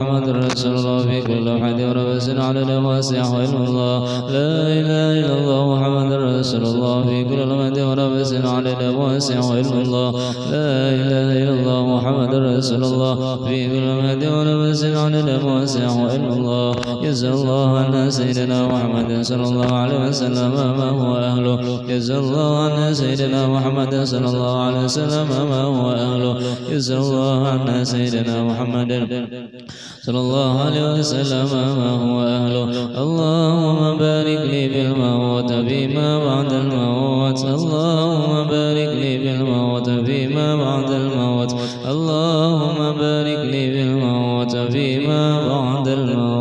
محمد رسول الله في كل حد ونفس عدد ما سعه إلا الله لا إله إلا الله محمد رسول الله في كل حد ونفس عدد ما سعه إلا الله لا إله إلا الله محمد رسول الله في كل حد ونفس عدد ما سعه إلا الله جزا الله عنا سيدنا محمد صلى الله عليه وسلم ما هو أهله جزا الله عنا سيدنا محمد صلى الله عليه وسلم ما هو أهله جزا الله عنا سيدنا محمد صلى الله عليه وسلم ما هو أهله اللهم بارك لي بالموت فيما بعد الموت اللهم بارك لي بالموت فيما بعد الموت اللهم بارك لي بالموت فيما بعد الموت.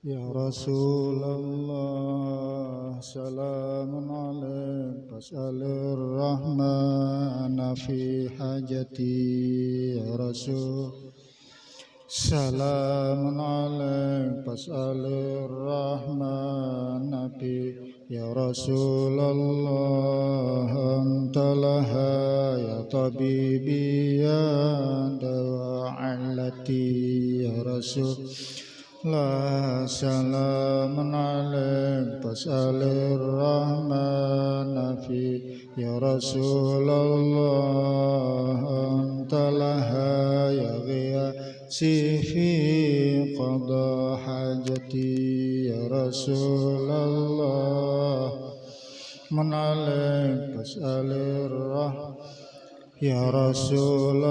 Ya Rasulullah, salamun alaik, fas'alir rahmana fi hajati. Ya Rasul, salamun alaik, fas'alir rahmana fi. Ya Rasulullah, anta laha ya tabibi ya dawa'alati. Ya Rasul, la salamun alaik, fas'alir rahmana fi. Ya Rasulullah, anta laha ya ghiyasi fi qada hajati. Ya Rasulullah, man alaik, fas'alir rahmana. Ya Rasulullah,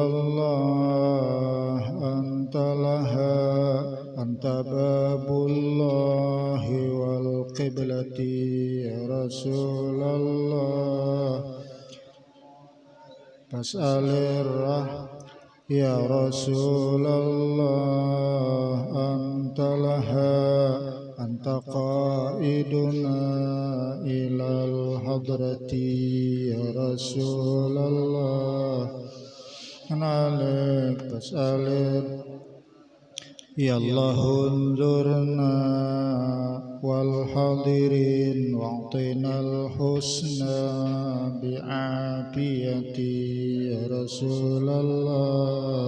anta laha, anta babullahi wal qiblati. Ya Rasulullah, fas'alir rahmah. Ya Rasulullah, anta laha, أنت قائدنا إلى الحضرة يا رسول الله عليك فاسأل يا الله انظرنا والحاضرين واعطنا الحسنى بعافيتي يا رسول الله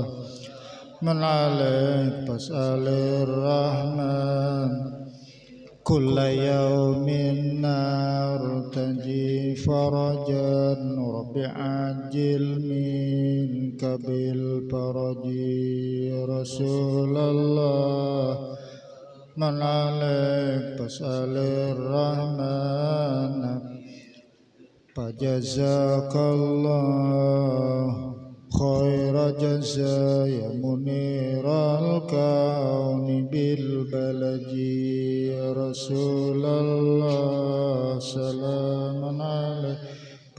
من عليك فاسأل الرحمن كل يوم نرتجي فرجا رب عجل منك بالفرج يا رسول الله من عليك فاسأل الرحمن فجزاك الله خير جزاء يا منير الكون بالبلد يا رسول الله سلام عليك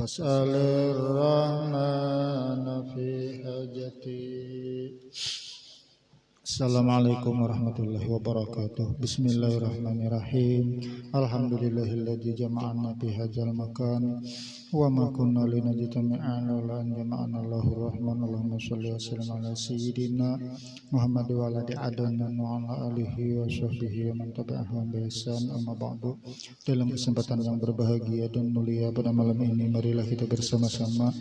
فاسأل الرحمن في حاجتي. Assalamualaikum warahmatullahi wabarakatuh. Bismillahirrahmanirrahim. Alhamdulillahilladzi jama'ana fi hadzal makan wa ma kunna linajtami'a laula an jama'ana Allahur Rahman. Allahumma shalli wa sallim ala sayyidina Muhammad wa ala adnan wa ala alihi wa sahbihi wa man tabi'ahum bi ihsan. Amma ba'du. Dalam kesempatan yang berbahagia dan mulia pada malam ini, marilah kita bersama-sama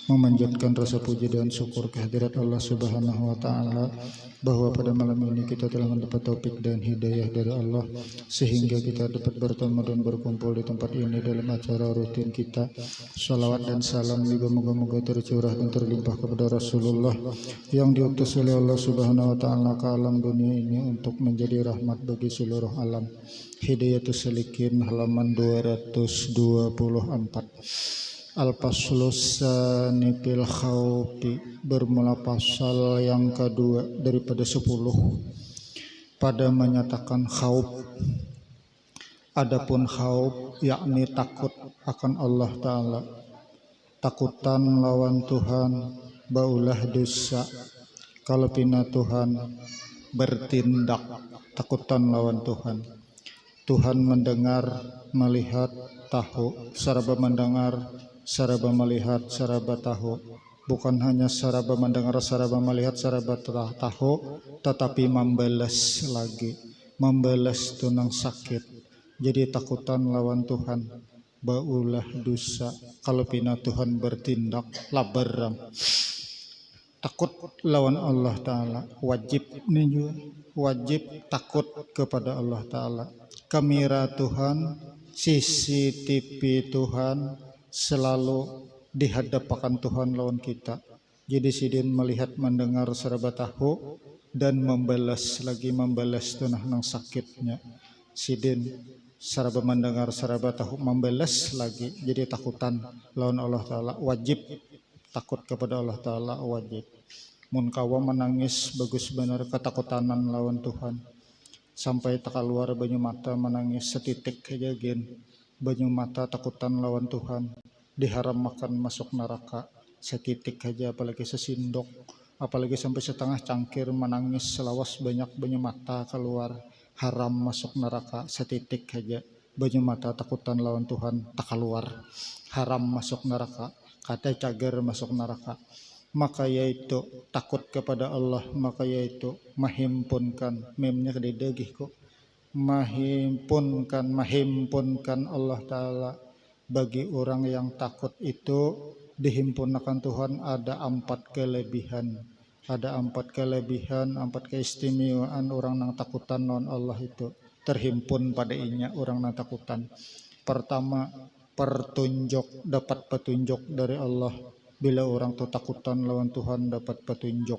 memanjatkan rasa puji dan syukur kehadirat Allah Subhanahu wa taala bahwa pada malam ini kita telah mendapat taufik dan hidayah dari Allah sehingga kita dapat bertemu dan berkumpul di tempat ini dalam acara rutin kita. Salawat dan salam juga moga-moga tercurah dan terlimpah kepada Rasulullah yang diutus oleh Allah Subhanahu wa taala ke alam dunia ini untuk menjadi rahmat bagi seluruh alam. Hidayatus Salikin halaman 224. Al-Faslus Sanifil Khawfi, bermula pasal yang kedua daripada 10 pada menyatakan khauf. Adapun khauf yakni takut akan Allah Ta'ala, takutan lawan Tuhan, baulah dosa kalau pina Tuhan bertindak, takutan lawan Tuhan. Tuhan mendengar, melihat, tahu, saraba mendengar, saraba melihat, saraba tahu. Bukan hanya saraba mendengar, saraba melihat, saraba tahu, tetapi membalas lagi. Membalas tunang sakit. Jadi takutan lawan Tuhan, baulah dosa kalau pina Tuhan bertindak labarang. Takut lawan Allah Ta'ala, wajib ninju, wajib takut kepada Allah Ta'ala. Kamera Tuhan, CCTV Tuhan selalu dihadapkan Tuhan lawan kita. Jadi sidin melihat, mendengar, serba tahu dan membalas lagi, membalas tunah nang sakitnya. Sidin serba mendengar, serba tahu, membalas lagi. Jadi takutan lawan Allah Ta'ala, wajib takut kepada Allah Ta'ala, wajib. Mun kawa menangis bagus benar ketakutanan lawan Tuhan. Sampai tak keluar banyu mata menangis setitik aja gen. Banyu mata takutan lawan Tuhan, diharam makan masuk neraka setitik aja, apalagi sesindok, apalagi sampai setengah cangkir menangis selawas banyak banyu mata keluar, haram masuk neraka setitik aja. Banyu mata takutan lawan Tuhan tak keluar, haram masuk neraka, kata cager masuk neraka. Maka yaitu takut kepada Allah, maka yaitu mahimpunkan, memnya kededegih kok, mahimpunkan Allah Ta'ala. Bagi orang yang takut itu dihimpunkan Tuhan ada 4 kelebihan. Ada 4 kelebihan, 4 keistimewaan orang yang takutan non Allah itu terhimpun pada inya orang yang takutan. Pertama, pertunjuk, dapat petunjuk dari Allah. Bila orang tu takutan lawan Tuhan dapat petunjuk,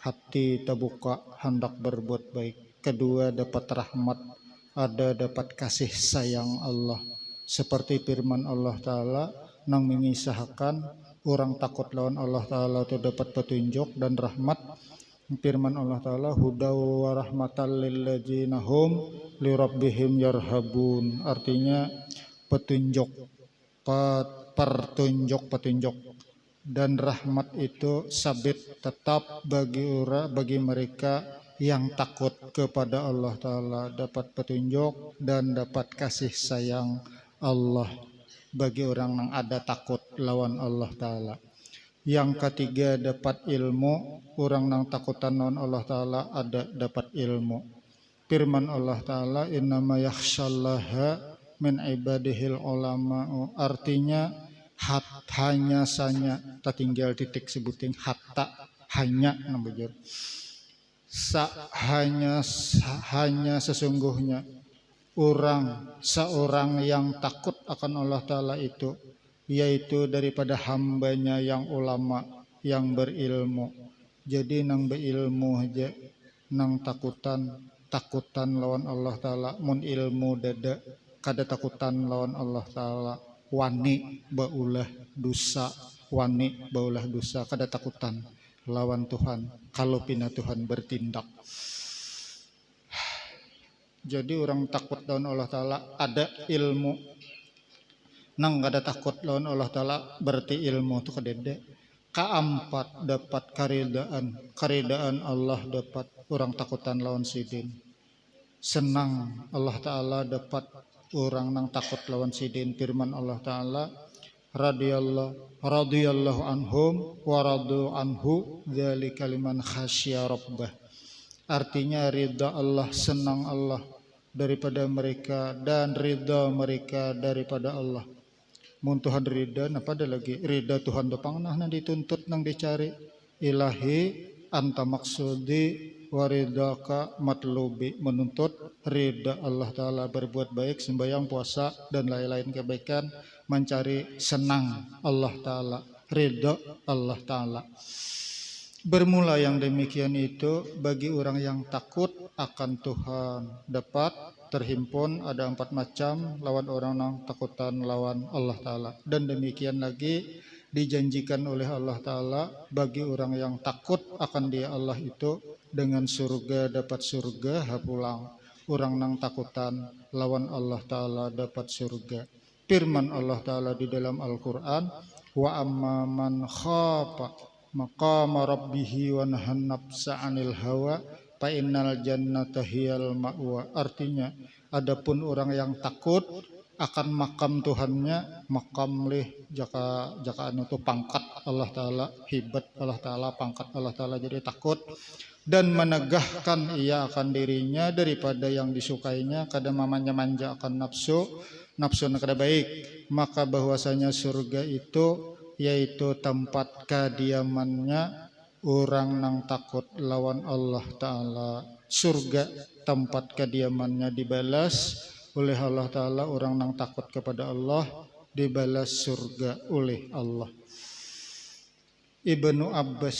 hati terbuka hendak berbuat baik. Kedua, dapat rahmat, ada dapat kasih sayang Allah. Seperti firman Allah Ta'ala nang mengisahkan orang takut lawan Allah Ta'ala itu dapat petunjuk dan rahmat. Firman Allah Ta'ala, hudaw wa rahmatan lil ladzina hum li rabbihim yarhabun. Artinya petunjuk, petunjuk dan rahmat itu sabit tetap bagi mereka yang takut kepada Allah Ta'ala dapat petunjuk dan dapat kasih sayang Allah bagi orang yang ada takut lawan Allah Ta'ala. Yang ketiga dapat ilmu, orang yang takutan lawan Allah Ta'ala ada dapat ilmu. Firman Allah Ta'ala, innama yakhshallaha min ibadihil ulama, artinya hanya sanya, tak tinggal titik sebuting hatta, hanya nambujur. Hanya sesungguhnya seorang yang takut akan Allah Ta'ala itu, yaitu daripada hambanya yang ulama, yang berilmu. Jadi nang berilmu aja, nang takutan lawan Allah Ta'ala, mun ilmu dada, kada takutan lawan Allah Ta'ala, wani baulah dosa, kada takutan lawan Tuhan kalau pina Tuhan bertindak. Jadi orang takut lawan Allah Ta'ala ada ilmu, nang kada takut lawan Allah Ta'ala berarti ilmu tu kadede. Keempat dapat karidaan Allah, dapat orang takutan lawan sidin. Senang Allah Ta'ala dapat orang nang takut lawan sidin. Firman Allah Ta'ala, radhiyallahu anhum wa radu anhu dzalika liman khasya rabbah. Artinya ridha Allah, senang Allah daripada mereka dan ridha mereka daripada Allah. Mun Tuhan ridha, napa ada lagi ridha Tuhan dopang nah dituntut nang dicari. Ilahi anta maksudi waridaka matlubi, menuntut ridha Allah Ta'ala, berbuat baik, sembahyang, puasa dan lain-lain kebaikan, mencari senang Allah Ta'ala, ridha Allah Ta'ala. Bermula yang demikian itu bagi orang yang takut akan Tuhan dapat terhimpun ada 4 macam lawan orang yang takutan lawan Allah Ta'ala. Dan demikian lagi dijanjikan oleh Allah Ta'ala bagi orang yang takut akan dia Allah itu dengan surga, dapat surga hapulang. Orang yang takutan lawan Allah Ta'ala dapat surga. Firman Allah Ta'ala di dalam Al-Quran, wa amma man khafa maqama rabbihi wa nahan nafsa 'anil hawa fa innal jannata hiyal ma'wa. Artinya adapun orang yang takut akan makam Tuhannya, makam leh jaka anu tu pangkat Allah Ta'ala, hibat Allah Ta'ala, pangkat Allah Ta'ala, jadi takut dan menegahkan ia akan dirinya daripada yang disukainya, kada manja akan nafsu kada baik, maka bahwasanya surga itu yaitu tempat kediamannya orang nang takut lawan Allah Ta'ala. Surga tempat kediamannya, dibalas oleh Allah Ta'ala. Orang nang takut kepada Allah dibalas surga oleh Allah. Ibnu Abbas,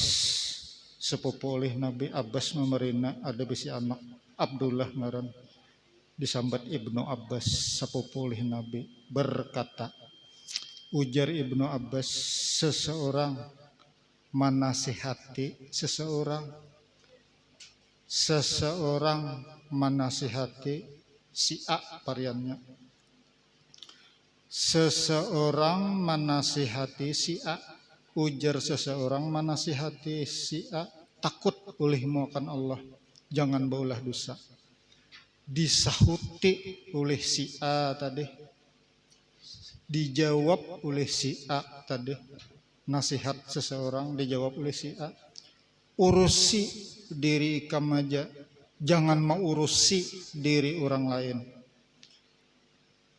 sepupu oleh Nabi Abbas memerina, ada bisi anak Abdullah ngaran, disambat Ibnu Abbas, sepupu oleh Nabi, berkata, ujar Ibnu Abbas, seseorang menasihati si A variannya. Seseorang menasihati si A, ujar seseorang menasihati si A, takut olehmu akan Allah, jangan baulah dosa. Disahuti oleh si A tadi, dijawab oleh si A tadi, nasihat seseorang dijawab oleh si A, urusi diri ikam aja, jangan mau urusi diri orang lain.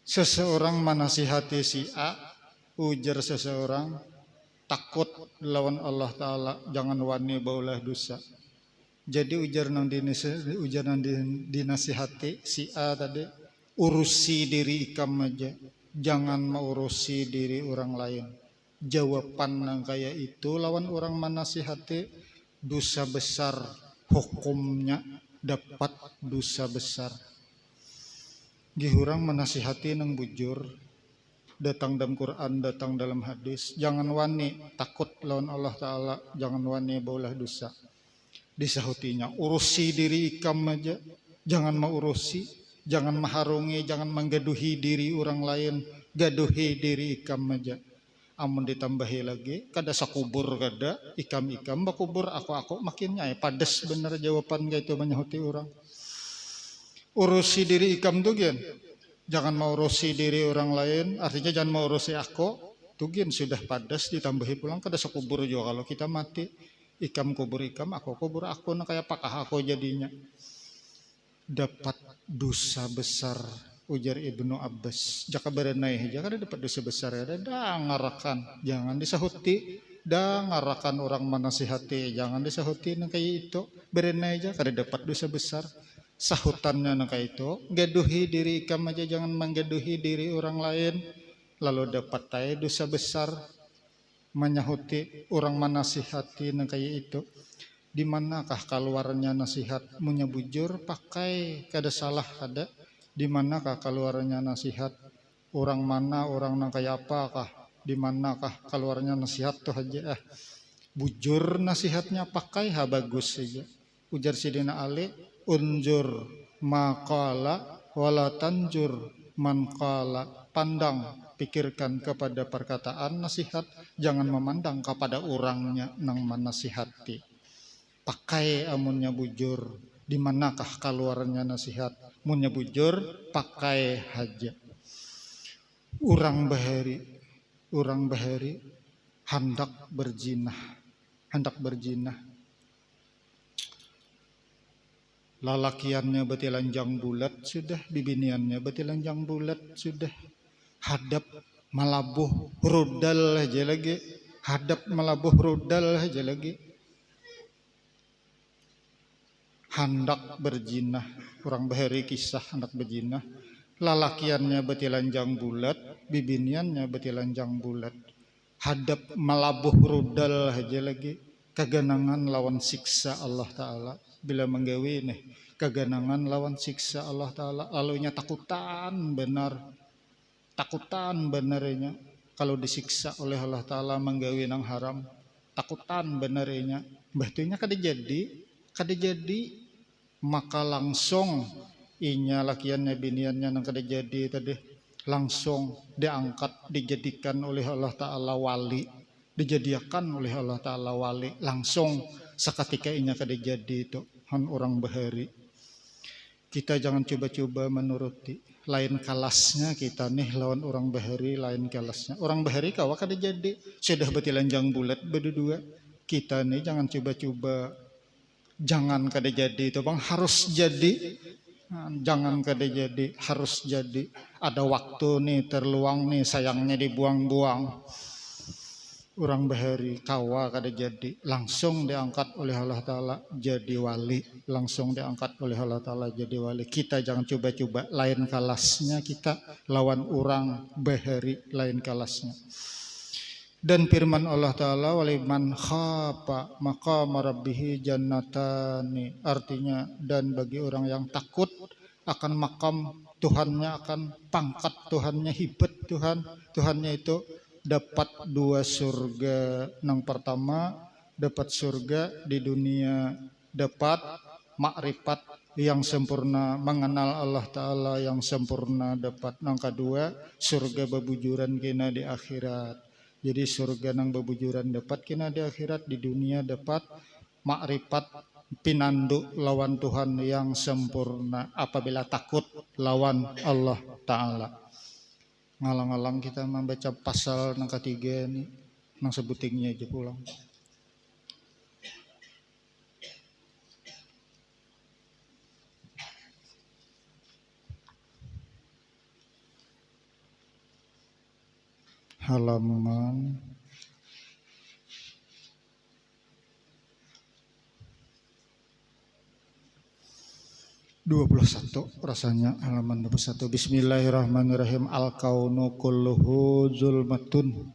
Seseorang menasihati si A, ujar seseorang takut lawan Allah Ta'ala, jangan wani baulah dosa. Jadi ujar nang dinasihati si A tadi, urusi diri ikam aja, jangan mengurusi diri orang lain. Jawaban nang kaya itu lawan orang menasihati, dosa besar hukumnya, dapat dosa besar. Gihurang menasihati nang bujur, datang dalam Quran, datang dalam hadis, jangan wani takut lawan Allah Ta'ala, jangan wani baulah dosa. Disahutinya, urusi diri ikam aja, jangan mengurusi, jangan mengharungi, jangan menggaduhi diri orang lain, gaduhi diri ikam aja. amun ditambahi lagi kada sakubur kada ikam bakubur aku makin nyai padas bener jawaban gitu menyahuti orang. Urusi diri ikam tuh gen, jangan mau urusi diri orang lain, artinya jangan mau urusi aku tuh gen sudah padas ditambahi pulang kada sakubur juga kalau kita mati. Ikam kubur ikam, aku kubur aku, nah kayak apakah aku jadinya dapat dosa besar. Ujar Ibnu Abbas, jaka berenai jaka dapat dosa besar ya, dah ngarakan, jangan disahuti, dah ngarakan orang manasihati, jangan disahuti nang kayak itu, berenai aja kada dapat dosa besar. Sahutannya nang kayak itu, gaduhi diri ikam aja, jangan menggaduhi diri orang lain, lalu dapat tay dosa besar. Menyahuti orang manasihati nang kayak itu, di manakah keluarnya nasihat? Munya bujur pakai kada salah kada. Di manakah keluarnya nasihat? Orang mana orang nang kayak apakah? Di manakah keluarnya nasihat tuh aja bujur nasihatnya pakai bagus saja. Ujar Sidina Ali, unjur maqala wala tanjur man qala. Pandang, pikirkan kepada perkataan nasihat, jangan memandang kepada orangnya nang menasihati. Pakai amunnya bujur, di manakah keluarnya nasihat? Munnya bujur, pakai haja. Urang bahari, hendak berjinah. Lalakiannya betilanjang bulat sudah, bibiniannya betilanjang bulat sudah. Hadap malabuh rudal aja lagi, hendak berjinah. Orang bahari kisah hendak berjinah, lalakiannya betilanjang bulat, bibiniannya betilanjang bulat. Hadap malabuh rudal aja lagi, keganangan lawan siksa Allah Ta'ala. Bila menggawi nih keganangan lawan siksa Allah Ta'ala, lalunya takutan benarnya kalau disiksa oleh Allah Ta'ala menggawi nang haram, takutan benarnya bahtunya kada jadi maka langsung inya lakiannya biniannya nang kada jadi tadi langsung diangkat dijadikan oleh Allah Ta'ala wali, dijadikan oleh Allah Ta'ala wali langsung seketika inya kada jadi itu orang bahari. Kita jangan coba-coba menuruti, lain kelasnya kita nih lawan orang bahari, lain kelasnya. Orang bahari kawa kada jadi, sudah betilanjang bulat berdua. Kita nih jangan coba-coba, jangan kada jadi itu bang, harus jadi. Jangan kada jadi, harus jadi. Ada waktu nih terluang nih, sayangnya dibuang-buang. Orang bahari kawa kada jadi, langsung diangkat oleh Allah Ta'ala jadi wali, langsung diangkat oleh Allah Ta'ala jadi wali. Kita jangan coba-coba, lain kelasnya kita lawan orang bahari, lain kelasnya. Dan firman Allah Ta'ala, waliman khafa maqama rabbihi jannatani, artinya dan bagi orang yang takut akan makam Tuhannya, akan pangkat Tuhannya, hibat Tuhannya itu dapat dua surga. Nang pertama dapat surga di dunia, dapat makrifat yang sempurna, mengenal Allah Ta'ala yang sempurna dapat. Nang kedua surga bebujuran kena di akhirat. Jadi surga nang bebujuran dapat kena di akhirat, di dunia dapat makrifat pinanduk lawan Tuhan yang sempurna apabila takut lawan Allah Ta'ala. Ngalang-ngalang kita membaca pasal nang ketiga nih, nang sebutingnya aja pulang. Halaman 21 rasanya, halaman 21. Bismillahirrahmanirrahim. Al-kaunu kulluhu zulmatun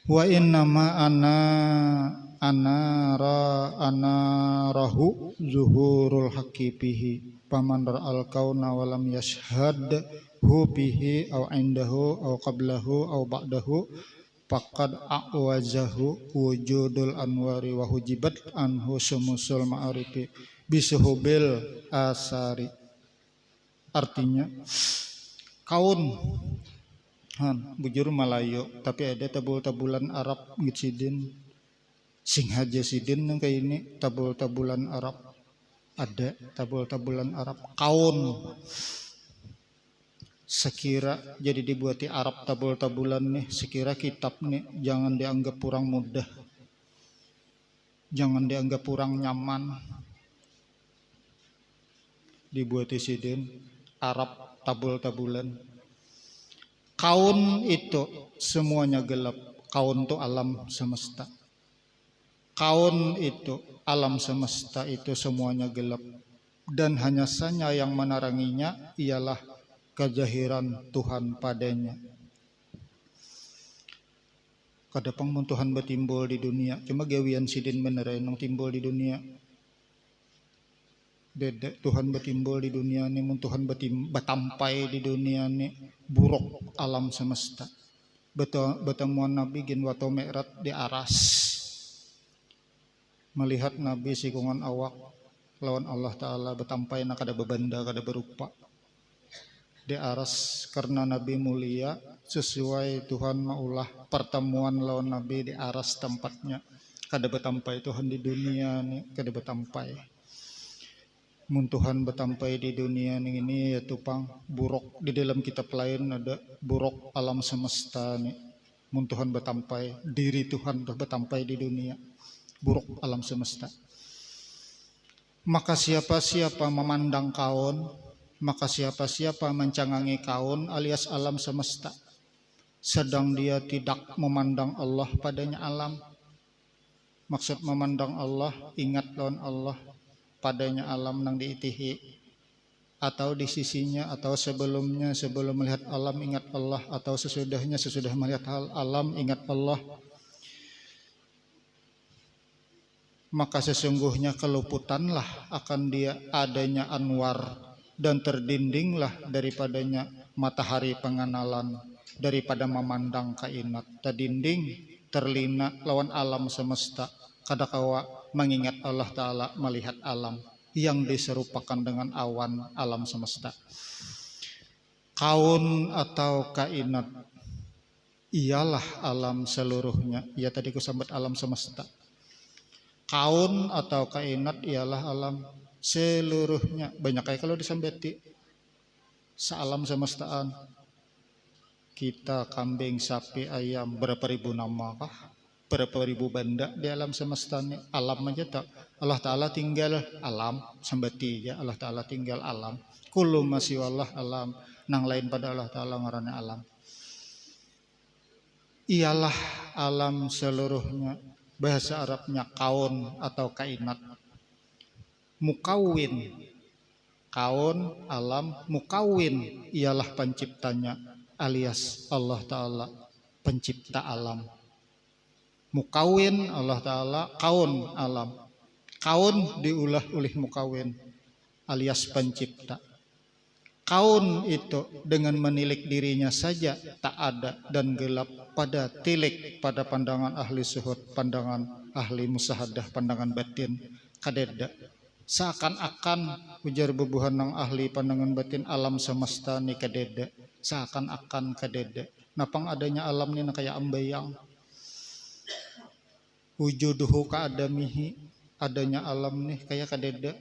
wa innama anarahu zuhurul haqqi bihi paman ra'al kauna wa lam yashhad hu bihi aw indahu aw qablahu aw ba'dahu faqad a'wazahu wujudul anwari wa hujibat anhu sumusul ma'arifi bisuhubil asari. Artinya kaun bujur Malayo tapi ada tabul-tabulan Arab ngitsidin sing haja sidin nang kayak ini tabul-tabulan Arab ada tabul-tabulan Arab kaun sekira jadi dibuati Arab tabul-tabulan nih sekira kitab nih jangan dianggap kurang mudah jangan dianggap kurang nyaman dibuati sidin Arab tabul-tabulan kaun itu semuanya gelap kaun itu alam semesta kaun itu alam semesta itu semuanya gelap dan hanya saja yang meneranginya ialah kejahiran Tuhan padanya. Kadapang mun Tuhan betimbul di dunia, cuma gawian sidin bener yang timbul di dunia. Dedek Tuhan betimbul di dunia ini, mun Tuhan batampai di dunia ini, buruk alam semesta. Betemuan Nabi gin wato mi'raj di aras. Melihat Nabi sikungan awak lawan Allah Ta'ala betampai na kada bebanda kada berupa di aras karena Nabi mulia sesuai Tuhan maulah pertemuan lawan Nabi di aras tempatnya kada betampai Tuhan di dunia ni kada betampai mun Tuhan betampai di dunia ini ya tupang buruk di dalam kitab lain ada buruk alam semesta ni mun Tuhan betampai diri Tuhan betampai di dunia buruk alam semesta. Maka siapa-siapa memandang kaun, maka siapa-siapa mencangangi kaun alias alam semesta, sedang dia tidak memandang Allah padanya alam. Maksud memandang Allah, ingat lawan Allah padanya alam nang diitihi, atau di sisinya, atau sebelumnya, sebelum melihat alam ingat Allah, atau sesudahnya, sesudah melihat alam ingat Allah. Maka sesungguhnya keluputanlah akan dia adanya anwar dan terdindinglah daripadanya matahari pengenalan daripada memandang kainat terdinding terlina lawan alam semesta kadakawa mengingat Allah Ta'ala melihat alam yang diserupakan dengan awan alam semesta kaun atau kainat ialah alam seluruhnya ya tadi ku sambat alam semesta kaun atau kainat ialah alam seluruhnya banyak kayak kalau disambeti sealam semestaan kita kambing sapi ayam berapa ribu nama kah berapa ribu benda di alam semesta ini alam aja tak Allah Ta'ala tinggal alam sambeti ya Allah Ta'ala tinggal alam kullu masih Allah alam nang lain pada Allah Ta'ala ngarana alam ialah alam seluruhnya. Bahasa Arabnya kaun atau kainat. Mukawin. Kaun, alam, mukawin ialah penciptanya alias Allah Ta'ala pencipta alam. Mukawin Allah Ta'ala, kaun alam. Kaun diulah oleh mukawin alias pencipta. Kaun itu dengan menilik dirinya saja tak ada dan gelap pada tilik pada pandangan ahli suhud, pandangan ahli musahadah, pandangan batin kadeda. Seakan-akan ujar bebuhan nang ahli pandangan batin alam semesta ni kadeda. Seakan-akan kadeda. Napang adanya alam ni na kaya ambayang. Wujuduhu kaadamihi adanya alam ni kaya kadeda.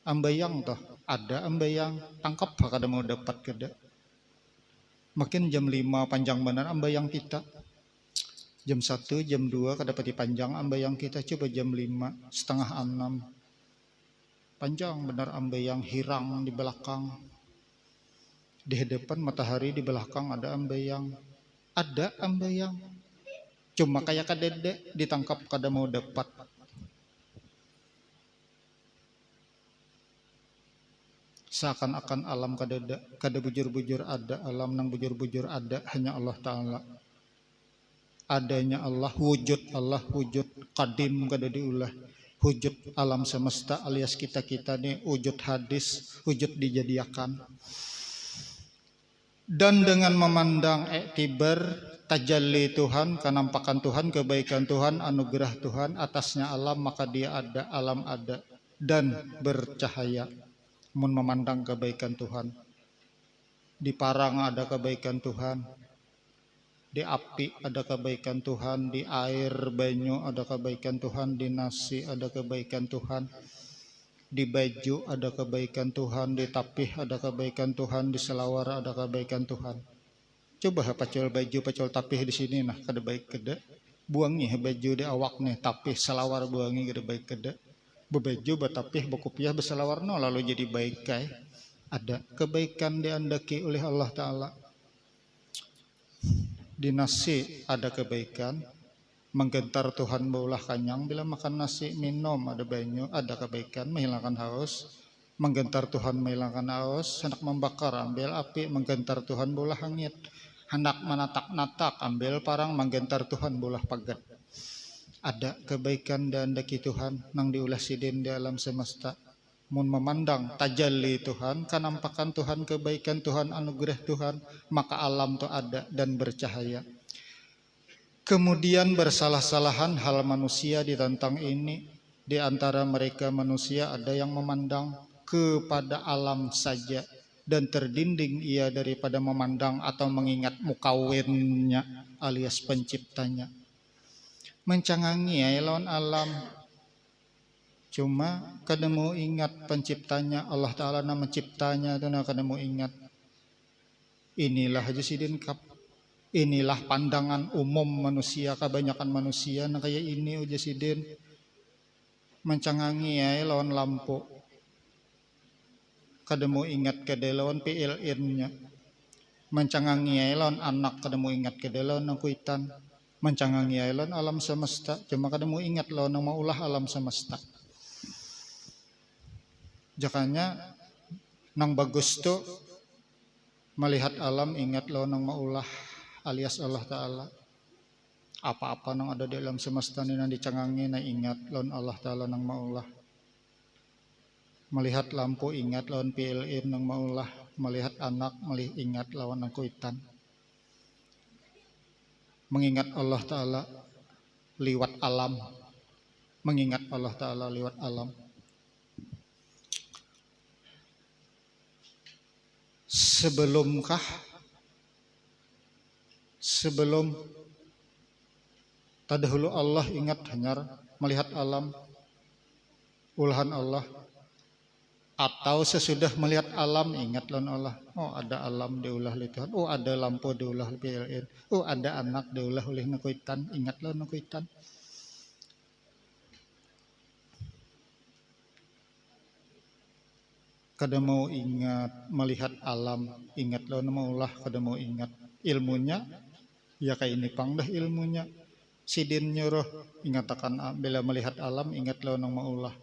Ambayang toh ada ambayang tangkap kada mau dapat kada makin jam 5 panjang benar ambayang kita jam 1 jam 2 kada pati panjang ambayang kita coba jam 5 setengah 6 panjang benar ambayang hirang di belakang di hadapan matahari di belakang ada ambayang cuma kayak kadede ditangkap kada mau dapat. Seakan-akan alam kada bujur-bujur ada alam nang bujur-bujur ada hanya Allah Ta'ala adanya Allah wujud qadim kada diulah wujud alam semesta alias kita ni wujud hadis wujud dijadiakan dan dengan memandang iktibar tajalli Tuhan kenampakan Tuhan kebaikan Tuhan anugerah Tuhan atasnya alam maka dia ada alam ada dan bercahaya. Mun memandang kebaikan Tuhan di parang ada kebaikan Tuhan di api ada kebaikan Tuhan, di air banyu ada kebaikan Tuhan, di nasi ada kebaikan Tuhan, di baju ada kebaikan Tuhan, di tapih ada kebaikan Tuhan, di selawar ada kebaikan Tuhan. Coba pacul baju pacul tapih di sini nah kada baik kada. Buangi baju di awak nih tapih selawar buangi kada baik kada. Bebaju betapih bekopiah beselawar no lalu jadi baik kai. Ada kebaikan diandaki oleh Allah Ta'ala. Di nasi ada kebaikan, menggentar Tuhan baulah kanyang, bila makan nasi minum ada banyu, ada kebaikan, menghilangkan haus, menggentar Tuhan menghilangkan haus, hendak membakar ambil api, menggentar Tuhan baulah hangit, hendak menatak-natak ambil parang, menggentar Tuhan baulah pagat. Ada kebaikan dan daki Tuhan nang diulah sidin di alam semesta. Mun memandang tajalli Tuhan, kanampakan Tuhan, kebaikan Tuhan, anugerah Tuhan, maka alam itu ada dan bercahaya. Kemudian bersalah-salahan hal manusia ditentang ini. Di antara mereka manusia ada yang memandang kepada alam saja dan terdinding ia daripada memandang atau mengingat mukawinnya alias penciptanya. Mencangangi ya lawan alam. Cuma kada mau ingat penciptanya Allah Ta'ala nama menciptanya itu kada mau ingat. Inilah aja sidin kap. Inilah pandangan umum manusia, kebanyakan manusia nah kayak ini aja sidin. Mencangangi ya lawan lampu. Kada mau ingat kada lawan PLN-nya. Mencangangi ya lawan anak kada mau ingat kada lawan kuitan. Mencangangi ya lawan alam semesta. Cuma kada mau ingat lawan maulah alam semesta. Jakanya nang bagus tuh melihat alam ingat lo nang maulah alias Allah Ta'ala. Apa-apa nang ada di alam semesta ni nang dicangangi na ingat lawan Allah Ta'ala nang maulah. Melihat lampu ingat lawan PLN nang maulah. Melihat anak ingat lawan nang kuitan. Mengingat Allah Ta'ala liwat alam. Mengingat Allah Ta'ala liwat alam. Sebelum tadahulu Allah ingat hanyar melihat alam ulahan Allah, atau sesudah melihat alam ingat lawan Allah. Oh ada alam diulah oleh Tuhan, oh ada lampu diulah oleh PLN, oh ada anak diulah oleh nakuitan, ingat lawan nakuitan. Kada mau ingat melihat alam, ingat lawan maulah kada mau ingat ilmunya, ya kayak ini pang dah ilmunya. Sidin nyuruh ingatakan bila melihat alam ingat lawan maulah.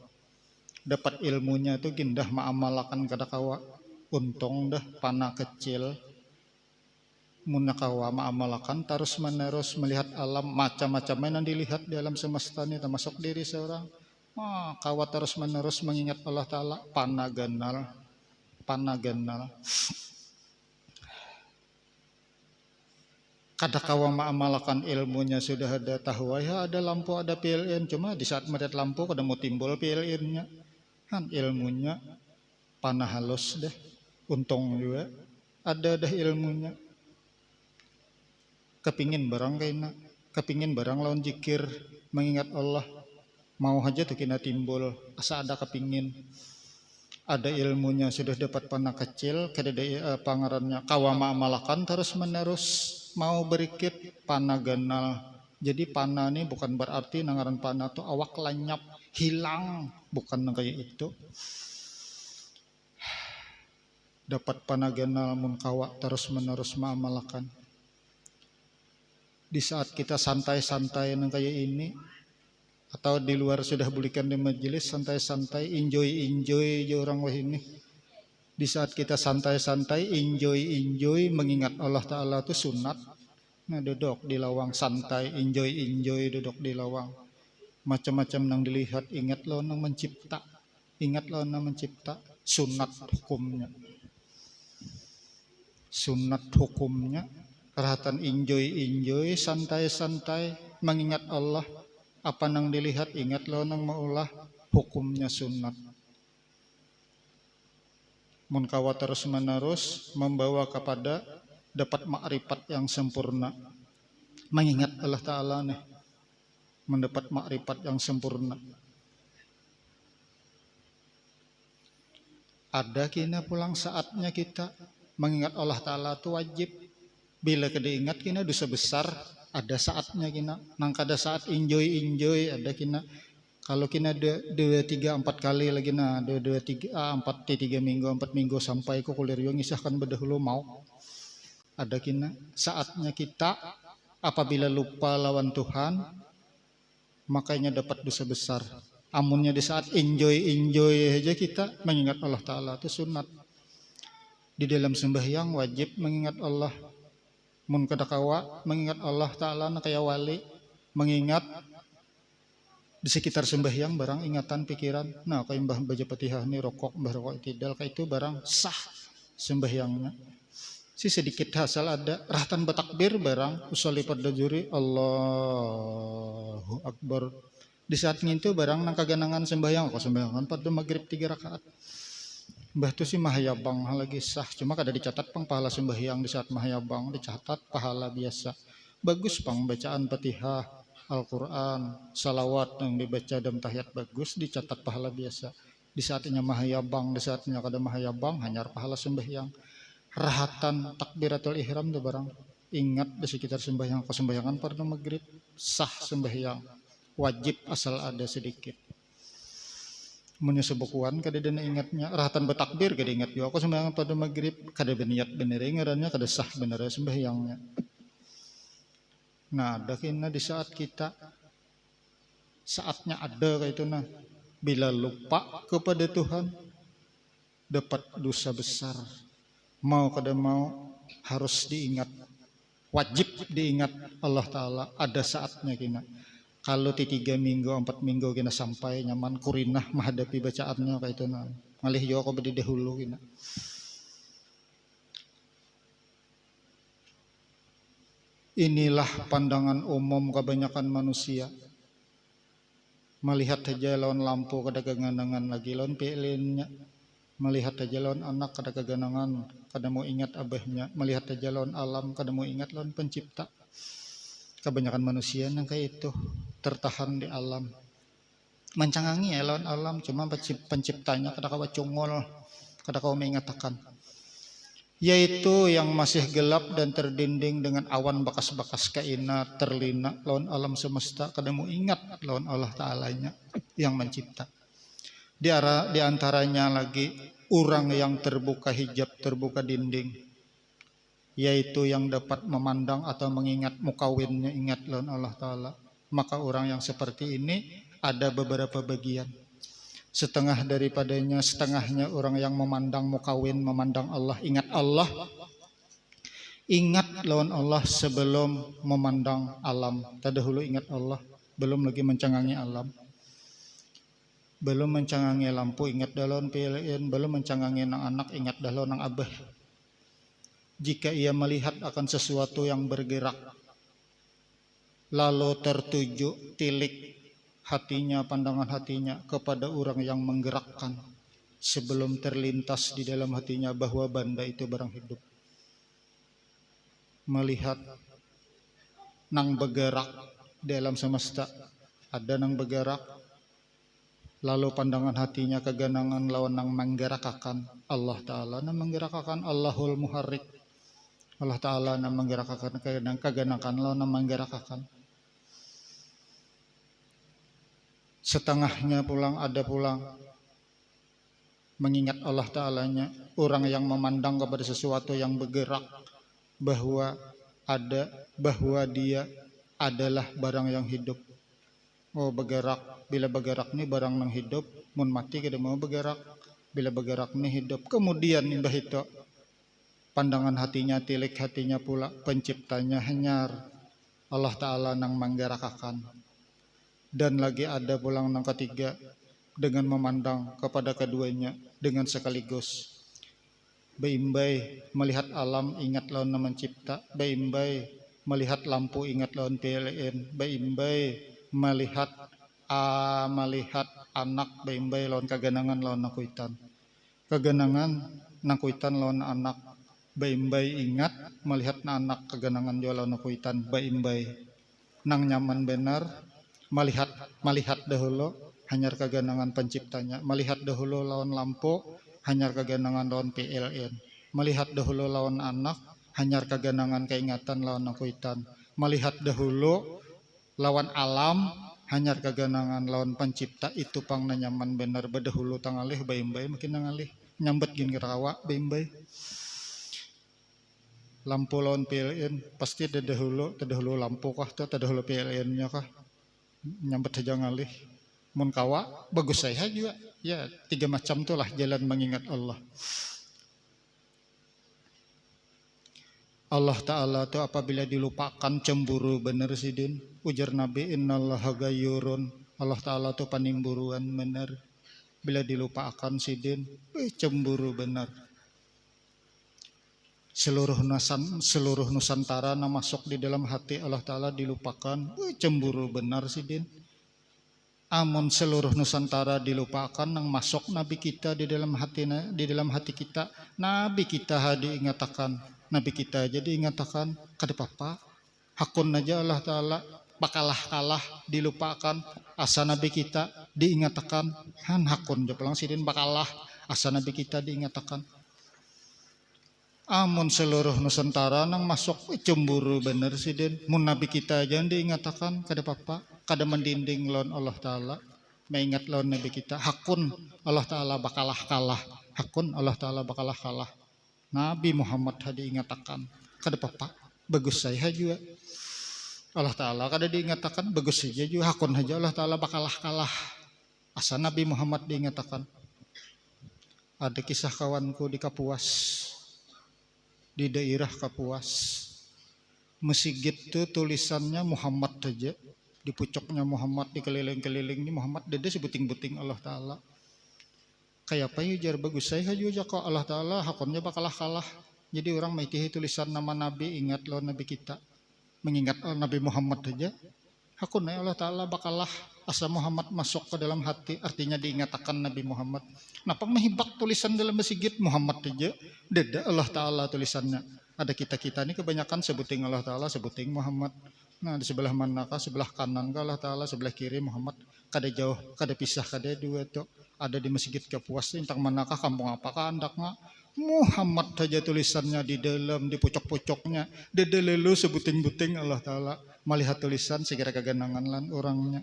Dapat ilmunya itu gindah maamalakan kada kawa. Untung dah panah kecil munakawa maamalakan terus menerus melihat alam macam-macam yang dilihat di alam semesta ini termasuk diri seorang. Kawa terus menerus mengingat Allah Ta'ala panaganal. Kada kawa maamalakan ilmunya sudah ada tahu ya ada lampu ada PLN, cuma di saat melihat lampu kada mau timbul PLN-nya kan ilmunya panah halus deh. Untung juga ada dah ilmunya. Kepingin barang kaina, kepingin barang lawan zikir mengingat Allah. Mau aja tuh kena timbul asa ada kepingin. Ada ilmunya sudah dapat panah kecil kada ada pangarannya kawa maamalakan terus menerus mau berikit panah ganal. Jadi panah ini bukan berarti nangaran panah tuh awak lenyap hilang, bukan kayak itu. Dapat panah ganal mun kawa terus menerus maamalakan. Di saat kita santai-santai nang kayak ini atau di luar sudah bulikan di majelis santai-santai enjoy orang wah ini. Di saat kita santai-santai enjoy mengingat Allah Ta'ala itu sunat. Nah duduk di lawang santai enjoy duduk di lawang. Macam-macam nang dilihat ingat lo nang mencipta. Ingat lo nang mencipta sunat hukumnya. Sunat hukumnya kerahatan enjoy santai-santai mengingat Allah. Apa nang dilihat ingat lo nang maulah hukumnya sunat. Mun kawa terus menerus membawa kepada dapat makrifat yang sempurna. mengingat Allah Ta'ala nih, mendapat makrifat yang sempurna. Ada kina pulang saatnya kita mengingat Allah Ta'ala itu wajib. Bila kada ingat kina dosa besar, ada saatnya kina. Nang kada saat enjoy ada kina. Kalau kina 2, 3, 4 kali lagi nah 2, 3, 4 minggu 4 minggu sampai ku kulir yo ngisahkan bedahulu mau. Ada kina saatnya kita apabila lupa lawan Tuhan makanya dapat dosa besar. Amunnya di saat enjoy aja kita mengingat Allah Ta'ala itu sunat. Di dalam sembahyang wajib mengingat Allah. Mun kada kawa mengingat Allah Ta'ala na kaya wali, mengingat di sekitar sembahyang barang ingatan pikiran. Nah kaya mbah baca Fatihah ni rokok, mbah rokok tidal kayak itu barang sah sembahyangnya. Si sedikit hasal ada rahatan bertakbir barang usolli pada juri Allahu Akbar. Di saat itu barang nang kaganangan sembahyang kok sembahyangan pada maghrib 3 rakaat. Mbah tu si mahayabang lagi sah, cuma kada dicatat pang pahala sembahyang di saat mahayabang, dicatat pahala biasa. Bagus pang bacaan Fatihah, Al-Qur'an, salawat yang dibaca dalam tahiyat bagus dicatat pahala biasa. Di saatnya mahayabang, di saatnya kada mahayabang hanyar pahala sembahyang. Rahatan takbiratul ihram tu barang ingat di sekitar sembahyang kok sembahyangan pada maghrib sah sembahyang. Wajib asal ada sedikit. Munnya sebukuan kada dena ingatnya rahatan bertakbir kada ingat yo aku sembahyang pada maghrib kada beniat bener ngarannya kada sah bener sembahyangnya. Nah ada kena di saat kita saatnya ada kayak itu nah bila lupa kepada Tuhan dapat dosa besar. Mau kada mau harus diingat, wajib diingat Allah Ta'ala. Ada saatnya kena. Kalau 3 minggu 4 minggu kena sampai nyaman kurinah menghadapi bacaannya kayak itu nah ngalih yo aku bedi dahulu kena. Inilah pandangan umum kebanyakan manusia. Melihat saja lawan lampu kada keganangan lagi lawan pelinnya. Melihat saja lawan anak kada keganangan, kada mau ingat abahnya. Melihat saja lawan alam kada mau ingat lawan pencipta. Kebanyakan manusia yang kayak itu tertahan di alam. Mencangangi ya lawan alam, cuma penciptanya kada kawa cungol, kada kawa mengatakan. Yaitu yang masih gelap dan terdinding dengan awan bakas-bakas kaina terlina lawan alam semesta kada mau ingat lawan Allah Ta'alanya yang mencipta. Di antaranya lagi orang yang terbuka hijab, terbuka dinding, yaitu yang dapat memandang atau mengingat mukawinnya ingat lawan Allah Ta'ala. Maka orang yang seperti ini ada beberapa bagian. Setengah daripadanya, setengahnya orang yang memandang mukawin, memandang Allah, ingat Allah. Ingat lawan Allah sebelum memandang alam. Terdahulu ingat Allah, belum lagi mencangangi alam. Belum mencangangi lampu, ingat dalam PLN, belum mencangangi anak, ingat dalam abah. Jika ia melihat akan sesuatu yang bergerak, lalu tertuju tilik hatinya, pandangan hatinya kepada orang yang menggerakkan sebelum terlintas di dalam hatinya bahwa benda itu barang hidup. Melihat nang bergerak dalam semesta, ada nang bergerak, lalu pandangan hatinya keganangan lawan nang menggerakkan Allah Ta'ala, nang menggerakkan Allahul Muharrik. Allah Ta'ala nang menggerakkan keganangan lawan nang menggerakkan. Setengahnya pulang ada pulang mengingat Allah Ta'alanya, orang yang memandang kepada sesuatu yang bergerak bahwa dia adalah barang yang hidup. Oh bergerak, bila bergerak nih barang yang hidup, mun mati kada mau bergerak, bila bergerak nih hidup. Kemudian imbah itu pandangan hatinya, tilik hatinya pula penciptanya hanyar Allah Ta'ala nang menggerakkan. Dan lagi ada pulang nang ketiga dengan memandang kepada keduanya dengan sekaligus. Baimbai melihat alam ingat lawan nang mencipta, baimbai melihat lampu ingat lawan PLN, baimbai melihat anak, baimbai lawan keganangan lawan nakuitan. Keganangan nakuitan lawan anak, Baimbai ingat melihat anak keganangan jualan kuitan. Baimbai nang nyaman benar melihat dahulu hanyar keganangan penciptanya. Melihat dahulu lawan lampu hanyar keganangan lawan PLN. Melihat dahulu lawan anak hanyar keganangan keingatan lawan kuitan. Melihat dahulu lawan alam hanyar keganangan lawan pencipta. Itu pang nyaman benar bedahulu tangalih baimbai makin nangalih nyambet gin gerawa baimbai. Lampu lawan PLN pasti terdahulu lampu kah tuh terdahulu PLN-nya kah nyambet saja ngalih. Mun kawa bagus saya juga ya 3 macam tuh lah jalan mengingat Allah. Allah Ta'ala tuh apabila dilupakan cemburu bener sidin. Ujar Nabi innallaha ghayyurun. Allah Ta'ala tuh panimburuan bener. Bila dilupakan sidin cemburu bener. Seluruh Nusantara na masuk di dalam hati Allah Ta'ala dilupakan cemburu benar sidin. Amun seluruh Nusantara dilupakan nang masuk Nabi kita di dalam hati kita. Nabi kita diingatakan. Nabi kita aja diingatakan kada papa. Hakun aja Allah Ta'ala bakalah dilupakan. Asa Nabi kita diingatakan han hakun jepelang sidin bakalah asa Nabi kita diingatakan. Amun seluruh Nusantara nang masuk cemburu bener sidin. Mun Nabi kita aja diingatakan kada papa, kada mendinding lawan Allah Ta'ala. Mengingat lawan Nabi kita. Hakun Allah Ta'ala bakalah kalah. Hakun Allah Ta'ala bakalah kalah. Nabi Muhammad diingatakan kada papa, bagus saya juga. Allah Ta'ala kada diingatakan bagus saja juga. Hakun aja Allah Ta'ala bakalah kalah. Asa Nabi Muhammad diingatakan. Ada kisah kawanku di Kapuas. Di daerah Kapuas masjid itu tulisannya Muhammad aja, di pucuknya Muhammad, di keliling-kelilingnya Muhammad, dede sebuting-buting Allah Ta'ala. Kayak apa ya jar bagus saya juga kok Allah Ta'ala hakunnya bakalah kalah. Jadi orang maitihi tulisan nama Nabi ingat lo Nabi kita, mengingat Nabi Muhammad aja hakunnya Allah Ta'ala bakalah asa Muhammad masuk ke dalam hati, artinya diingatakan Nabi Muhammad. Napa mahibak tulisan dalam masjid Muhammad aja, deda Allah Ta'ala tulisannya. Ada kita ini kebanyakan sebuting Allah Ta'ala, sebuting Muhammad. Nah di sebelah manakah, sebelah kanan ke Allah Ta'ala, sebelah kiri Muhammad. Kada jauh, kada pisah, kada dua tuh. Ada di masjid Kapuas, entang manakah, kampung apakah andaknya. Muhammad saja tulisannya di dalam, di pucuk-pucuknya. Deda lelu sebuting-buting Allah Ta'ala. Melihat tulisan segera keganangan lan orangnya.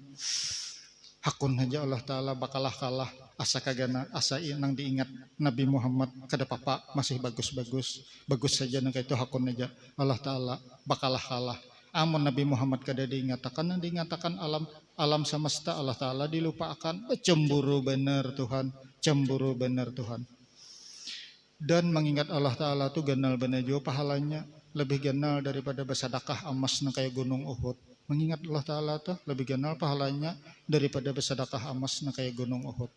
Hakun aja Allah Ta'ala bakalah kalah. Asa kagana, asa inang diingat Nabi Muhammad kada papa masih bagus-bagus. Bagus saja nang itu hakun aja Allah Ta'ala bakalah kalah. Amun Nabi Muhammad kada diingatakan alam semesta Allah Ta'ala dilupakan. Cemburu benar Tuhan. Cemburu benar Tuhan. Dan mengingat Allah Ta'ala tu ganal benar juga pahalanya. Lebih ganal daripada bersedekah emas nang kayak gunung Uhud. Mengingat Allah Ta'ala tuh lebih ganal pahalanya daripada bersedekah emas nang kayak gunung Uhud.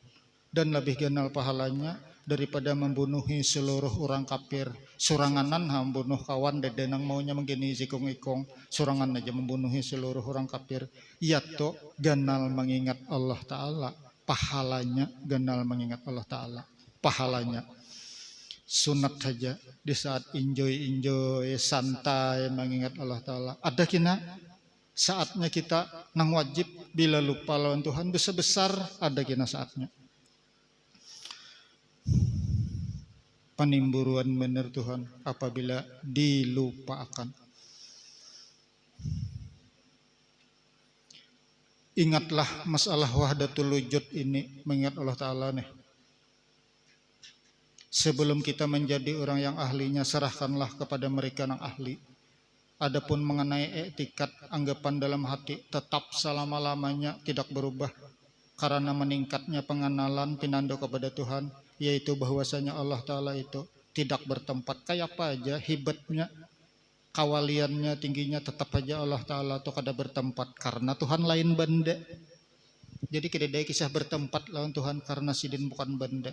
Dan lebih ganal pahalanya daripada membunuhi seluruh orang kafir. Suranganan membunuh kawan dedenang maunya menggini sikung-ikung. Surangan aja membunuhi seluruh orang kafir. Iya tuh ganal mengingat Allah Ta'ala. Pahalanya ganal mengingat Allah Ta'ala. Pahalanya. Sunat saja di saat enjoy santai mengingat Allah Ta'ala. Ada kina saatnya kita nang wajib bila lupa lawan Tuhan besar-besar ada kina saatnya. Penimburuan benar Tuhan apabila dilupakan. Ingatlah masalah wahdatul wujud ini mengingat Allah Ta'ala nih. Sebelum kita menjadi orang yang ahlinya, serahkanlah kepada mereka yang ahli. Adapun mengenai etikat anggapan dalam hati tetap selama-lamanya tidak berubah. Karena meningkatnya pengenalan pinando kepada Tuhan, yaitu bahwasanya Allah Ta'ala itu tidak bertempat. Kayak apa aja hebatnya, kawaliannya, tingginya, tetap aja Allah Ta'ala itu kada bertempat. Karena Tuhan lain benda. Jadi kada ada kisah bertempat lawan Tuhan karena sidin bukan benda.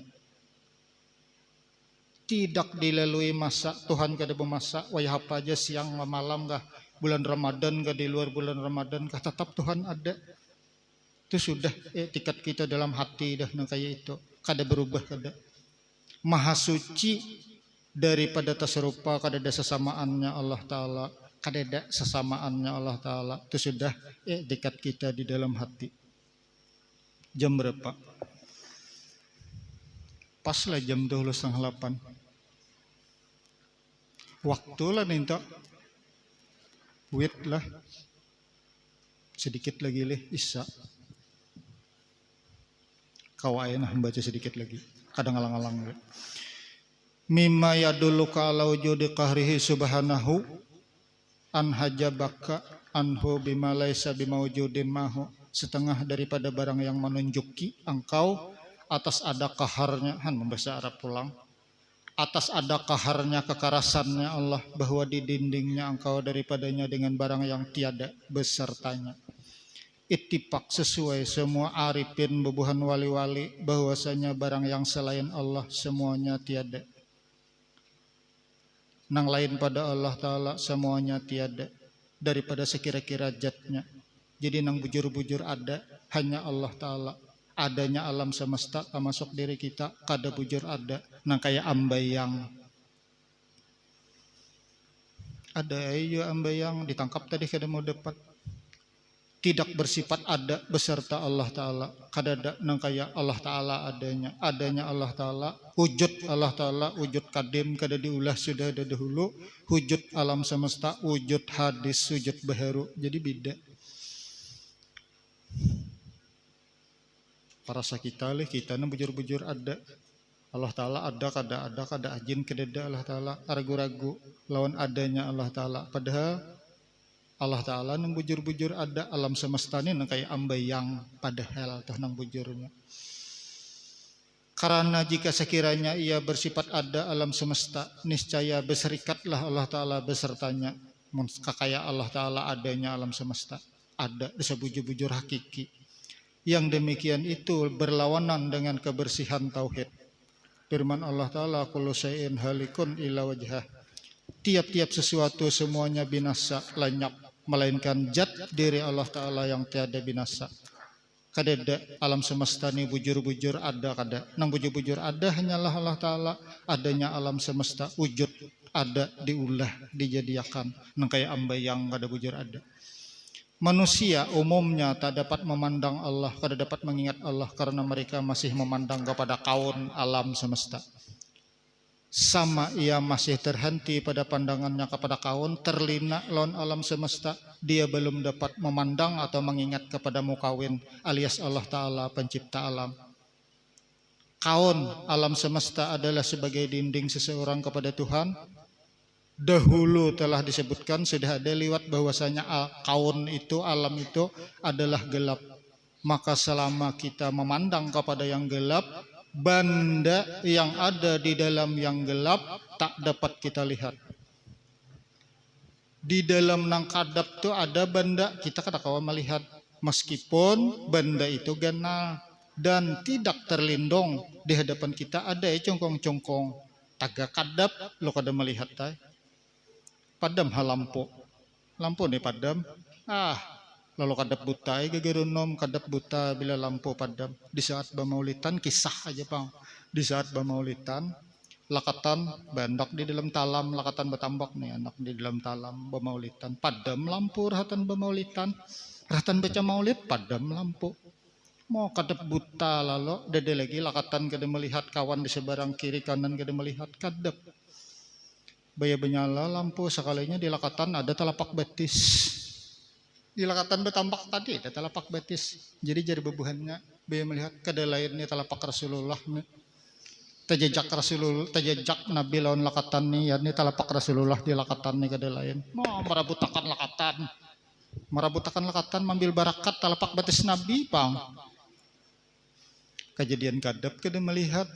Tidak dilalui masa Tuhan kada bermasa wayah apa aja siang malam kah bulan Ramadan kah di luar bulan Ramadan kah tetap Tuhan ada. Itu sudah etikat kita dalam hati dah nang kayak itu kada berubah kada. Maha suci daripada taserupa kadada sesamaannya Allah Ta'ala, kadada sesamaannya Allah Ta'ala. Itu sudah dekat kita di dalam hati. Jam berapa? Pas lah jam 7:30. Waktu lah minta wait lah sedikit lagi isya. Kawain baca sedikit lagi, kadang alang-alang. Mimma yadullu ala wujudi qahrihi subhanahu an hajabaka anhu bima laisa bimawjudin mahu. Setengah daripada barang yang menunjuki engkau atas ada kaharnya, membaca Arab pulang, atas ada kaharnya, kekerasannya Allah, bahwa di dindingnya engkau daripadanya dengan barang yang tiada besertanya. Ittifaq sesuai semua arifin bubuhan wali-wali bahwasanya barang yang selain Allah semuanya tiada. Nang lain pada Allah Ta'ala semuanya tiada daripada sekira-kira zatnya. Jadi nang bujur-bujur ada hanya Allah Ta'ala. Adanya alam semesta termasuk diri kita kada bujur ada. Nang kayak ambayang. Ada ayo ambayang ditangkap tadi kada mau dapat. Tidak bersifat ada beserta Allah Ta'ala. Kadada nang kaya Allah Ta'ala adanya. Adanya Allah Ta'ala. Wujud Allah Ta'ala. Wujud kadim kada diulah sudah ada dahulu. Wujud alam semesta. Wujud hadis. Wujud baharu. Jadi beda. Parasa kita nang bujur-bujur ada. Allah Ta'ala ada kada ajin kedada Allah Ta'ala. Ragu-ragu lawan adanya Allah Ta'ala. Padahal Allah Ta'ala nang bujur-bujur ada alam semesta ni nang kayak ambayang padahal tah nang bujurnya. Karena jika sekiranya ia bersifat ada alam semesta, niscaya berserikatlah Allah Ta'ala besertanya. Kakaya Allah Ta'ala adanya alam semesta. Ada sebujur-bujur hakiki. Yang demikian itu berlawanan dengan kebersihan tauhid. Firman Allah Ta'ala, kullu syai'in halikun illa wajhah. Tiap-tiap sesuatu semuanya binasa, lenyap, melainkan zat diri Allah Ta'ala yang tiada binasa. Kadada alam semesta ni bujur-bujur ada kada. Nang bujur-bujur ada hanyalah Allah Ta'ala. Adanya alam semesta wujud ada diulah dijadiakan. Nang kayak ambayang kada bujur ada. Manusia umumnya tak dapat memandang Allah, kada dapat mengingat Allah karena mereka masih memandang kepada kaun alam semesta. Sama ia masih terhenti pada pandangannya kepada kaun, terlina lawan alam semesta, dia belum dapat memandang atau mengingat kepada mukawin alias Allah Ta'ala pencipta alam. Kaun alam semesta adalah sebagai dinding seseorang kepada Tuhan. Dahulu telah disebutkan, sudah ada lewat bahwasanya kaun itu, alam itu adalah gelap. Maka selama kita memandang kepada yang gelap, benda yang ada di dalam yang gelap tak dapat kita lihat. Di dalam nang kadap tu ada benda, kita kada kawa melihat. Meskipun benda itu ganal dan tidak terlindung di hadapan kita, ada congkong-congkong. Taga kadap lo kada melihat tay. Padam lampu ni padam. Lalu kadap buta, gegerunom kadap buta bila lampu padam. Di saat bamaulitan, kisah aja bang. Di saat bamaulitan, lakatan bandak di dalam talam, lakatan betambak nih anak di dalam talam bamaulitan. Padam lampu rahatan bamaulitan, rahatan baca maulid padam lampu. Mau kadap buta lalu, dede lagi lakatan kada melihat kawan di seberang kiri kanan kada melihat kadap. Baya benyala lampu sekalinya di lakatan ada telapak betis. Di lakatan betambak tadi ada telapak betis. Jadi bebuhannya baya melihat kada lainnya telapak Rasulullah nih. Tajajak Rasulullah, tajajak Nabi lawan lakatan nih, yakni telapak Rasulullah di lakatan nih kada lain. Mau merabutakan lakatan. Merabutakan lakatan mambil barakat telapak betis Nabi, Bang. Kejadian kadap kada melihat,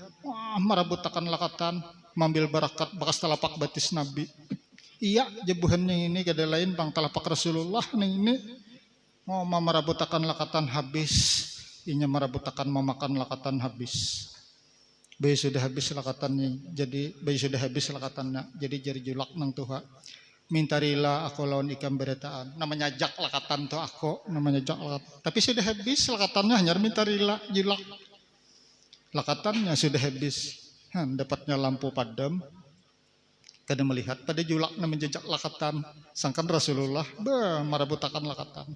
merabutakan lakatan. Mambil barakat bekas telapak betis Nabi. Iya, jebuhannya ini kada lain bang telapak Rasulullah ini. Mau merabutakan lakatan habis, inya merabutakan memakan lakatan habis. Bayi sudah habis lakatannya, jadi bayi sudah habis lakatannya, jadi julak nang Tuhan. Mintarila aku lawan ikan beretaan. Namanya jak lakatan tuh aku, namanya jak lakatan. Tapi sudah habis lakatannya, hanya mintarila julak. Lakatannya sudah habis. Dapatnya lampu padam, kada melihat pada julakna menjejak lakatan sangkan Rasulullah marabutakan lakatan.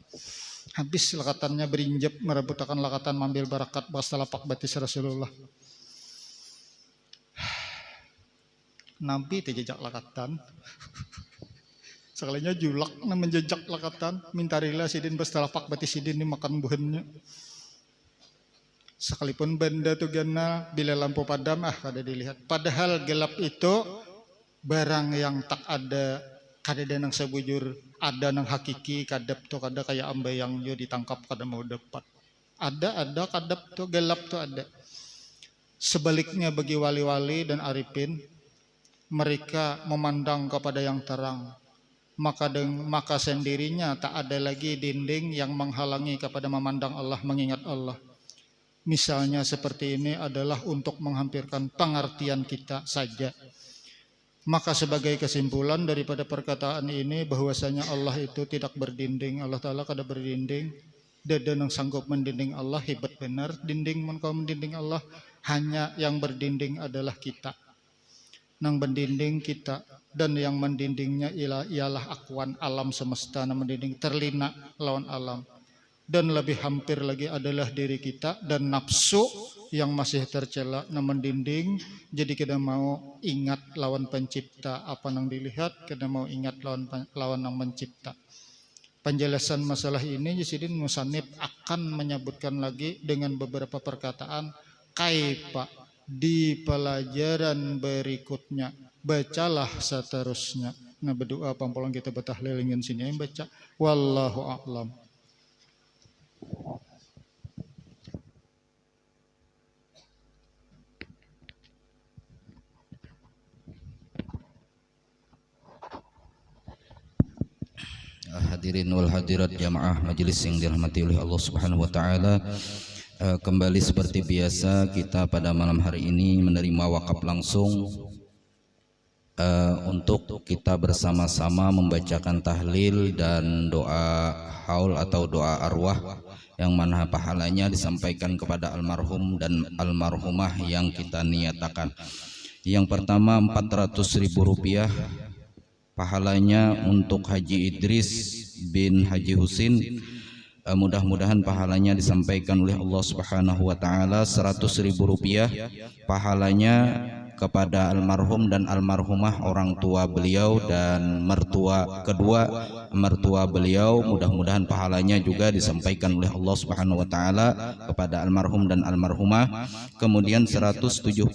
Habis lakatannya berinjep merebutakan lakatan mambil barakat bekas talapak batis Rasulullah. Nampi terjejak lakatan. Sekalinya julak na menjejak lakatan, mintarila sidin bekas talapak batis sidin dimakan buahnya. Sekalipun benda tu gana bila lampu padam kada dilihat. Padahal gelap itu barang yang tak ada, kada nang sebujur, ada nang hakiki, kadap tu kada kayak ambai yang yo ditangkap kada mau dapat. Ada kadap tu gelap tu ada. Sebaliknya bagi wali-wali dan arifin, mereka memandang kepada yang terang. Maka sendirinya tak ada lagi dinding yang menghalangi kepada memandang Allah, mengingat Allah. Misalnya seperti ini adalah untuk menghampirkan pengertian kita saja. Maka sebagai kesimpulan daripada perkataan ini bahwasanya Allah itu tidak berdinding, Allah Ta'ala kada berdinding. Dada nang sanggup mendinding Allah, hebat benar dinding mun kau mendinding Allah. Hanya yang berdinding adalah kita. Nang berdinding kita, dan yang mendindingnya ialah akuan alam semesta, nang mendinding terlina lawan alam. Dan lebih hampir lagi adalah diri kita dan nafsu yang masih tercela na mendinding. Jadi kita mau ingat lawan pencipta, apa nang dilihat kita mau ingat lawan nang mencipta. Penjelasan masalah ini Sidin Musanib akan menyebutkan lagi dengan beberapa perkataan kaifa di pelajaran berikutnya. Bacalah seterusnya. Nah berdoa pampolang kita betahlil ingin sini yang baca. Wallahu a'lam. Hadirin wal hadirat jamaah majelis yang dirahmati oleh Allah Subhanahu wa taala. Kembali seperti biasa kita pada malam hari ini menerima wakaf langsung untuk kita bersama-sama membacakan tahlil dan doa haul atau doa arwah yang mana pahalanya disampaikan kepada almarhum dan almarhumah yang kita niatakan. Yang pertama 400.000 rupiah pahalanya untuk Haji Idris bin Haji Husin. Mudah-mudahan pahalanya disampaikan oleh Allah Subhanahu wa taala. 100.000 rupiah pahalanya kepada almarhum dan almarhumah orang tua beliau dan mertua kedua mertua beliau. Mudah-mudahan pahalanya juga disampaikan oleh Allah Subhanahu wa taala kepada almarhum dan almarhumah. Kemudian 175.000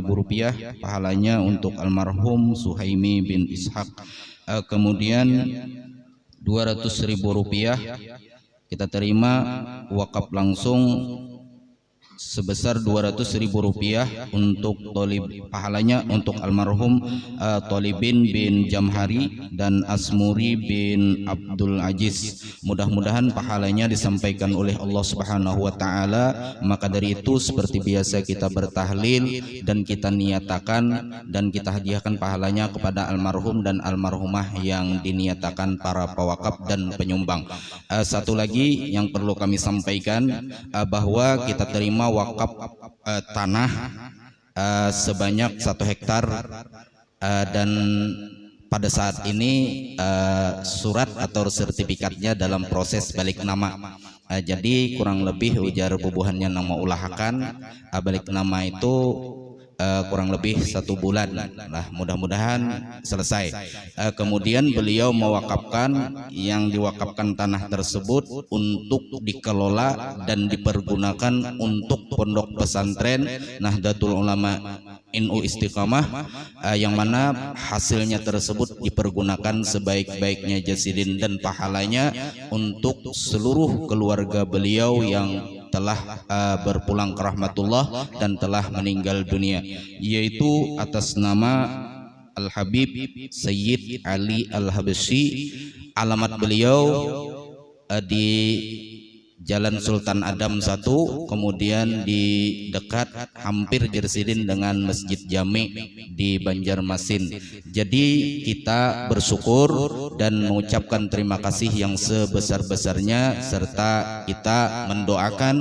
rupiah pahalanya untuk almarhum Suhaimi bin Ishaq. Kemudian 200.000 rupiah kita terima wakaf langsung sebesar 200.000 rupiah untuk Tolib, pahalanya untuk almarhum Tolibin bin Jamhari dan Asmuri bin Abdul Aziz. Mudah-mudahan pahalanya disampaikan oleh Allah Subhanahu wa taala. Maka dari itu seperti biasa kita bertahlil dan kita niatakan dan kita hadiahkan pahalanya kepada almarhum dan almarhumah yang diniatakan para pewakaf dan penyumbang. Satu lagi yang perlu kami sampaikan bahwa kita terima wakaf tanah sebanyak 1 hektar dan pada saat ini surat atau sertifikatnya dalam proses balik nama. Jadi kurang lebih ujar bubuhannya nama ulahakan balik nama itu kurang lebih 1 bulan lah, mudah-mudahan selesai. Kemudian beliau mewakafkan yang diwakafkan tanah tersebut untuk dikelola dan dipergunakan untuk pondok pesantren Nahdlatul Ulama NU Istiqamah, yang mana hasilnya tersebut dipergunakan sebaik-baiknya jasidin dan pahalanya untuk seluruh keluarga beliau yang telah berpulang ke rahmatullah dan telah meninggal dunia, yaitu atas nama Al-Habib Sayyid Ali Al-Habsyi. Alamat beliau di Jalan Sultan Adam 1, kemudian di dekat hampir dirsidin dengan Masjid Jami di Banjarmasin. Jadi kita bersyukur dan mengucapkan terima kasih yang sebesar-besarnya serta kita mendoakan